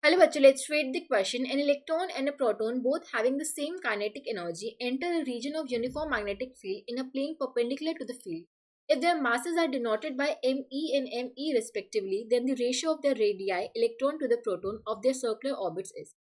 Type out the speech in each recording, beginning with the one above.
Hello bachcho, let's read the question. An electron and a proton, both having the same kinetic energy, enter a region of uniform magnetic field in a plane perpendicular to the field. If their masses are denoted by me and me respectively, then the ratio of their radii, electron to the proton, of their circular orbits is.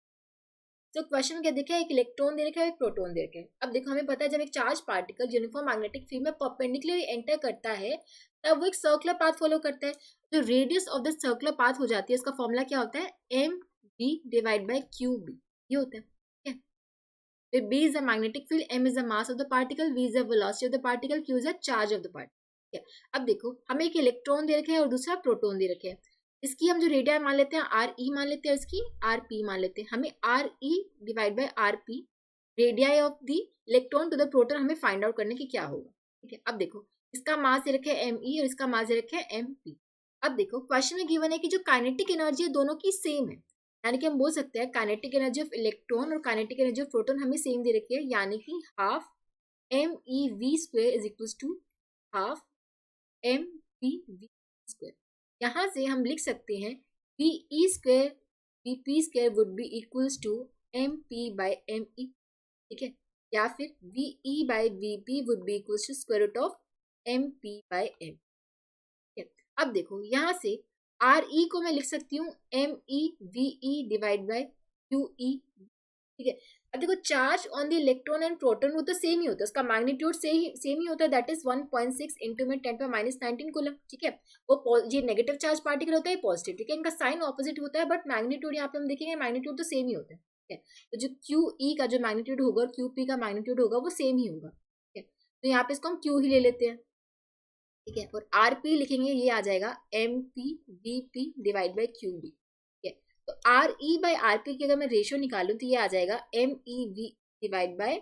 तो question क्या देखा है, एक electron दे रखा है, एक proton दे रखा है. अब देखो हमें पता है जब एक charge particle uniform magnetic field में परपेंडिकुलरली एंटर करता है तब वो एक सर्कुलर पाथ फॉलो करता है. तो radius of the circular path हो जाती है, इसका फॉर्मूला क्या होता है, M B divide by Q B, ये होता है. ठीक है, B is the magnetic field, M is the mass of the particle, V is the velocity of the particle, Q is the charge of the particle. अब देखो हमें एक electron दे रखे हैं और दूसरा प्रोटॉन दे रखे हैं. इसकी हम जो रेडियस मान लेते हैं आर ई मान लेते हैं, इसकी आर पी मान लेते हैं. हमें R E divide by R P radii of the electron to the proton हमें फाइंड आउट करने की क्या होगा. ठीक है, अब देखो इसका मास दे रखे है एम ई और इसका मास दे रखे है एम पी. अब देखो क्वेश्चन में गिवन है कि जो काइनेटिक एनर्जी है दोनों की सेम है, यानी कि हम बोल सकते हैं काइनेटिक एनर्जी ऑफ इलेक्ट्रॉन और काइनेटिक एनर्जी ऑफ प्रोटॉन हमें सेम दे रखी है, यानी कि half M E V square is equal to half M P V square. यहाँ से हम लिख सकते हैं V E square V P square would be equals to M P by M E. ठीक है, या फिर V E by V P would be equals to square root of M P by M. अब देखो यहाँ से R E को मैं लिख सकती हूँ M E V E divide by Q E. ठीक है, अब देखो charge on the electron and proton वो तो सेम ही होता है, उसका मैग्नीट्यूड सेम ही होता है, दैट इज 1.6 इंटू में 10⁻⁹ कूलम. ठीक है, वो ये नेगेटिव चार्ज पार्टिकल होता है पॉजिटिव. ठीक है, इनका साइन ऑपोजिट होता है बट मैग्नीट्यूड यहाँ पे हम देखेंगे मैग्नीट्यूड तो सेम ही होता है. ठीक है, तो जो क्यू ई का जो मैग्नीट्यूड होगा और क्यू पी का मैग्नीट्यूड होगा वो सेम ही होगा. ठीक है, तो यहाँ पे इसको हम क्यू ही ले लेते हैं. ठीक है, और आर पी लिखेंगे, ये आ जाएगा M P V P divide by Q B. ठीक है, तो R E by R P की अगर मैं रेशियो निकालूं तो ये आ जाएगा M E V divide by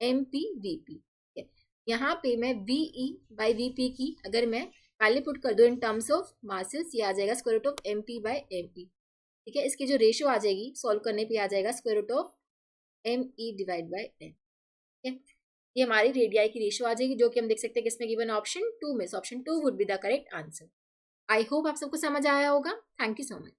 M P V P. ठीक है, यहाँ पे मैं V E by V P की अगर मैं वैल्यू पुट कर दूँ इन टर्म्स ऑफ मासेस, ये आ जाएगा square root of M P by M P. ठीक है, इसकी जो रेशियो आ जाएगी सॉल्व करने पे आ जाएगा square root of M E divide by M. ठीक है, ये हमारी रेडियाई की रेशियो आ जाएगी, जो कि हम देख सकते हैं किसमें गिवन ऑप्शन 2 में. Option 2 would be the correct answer. I hope आप सबको समझ आया होगा. Thank you so much.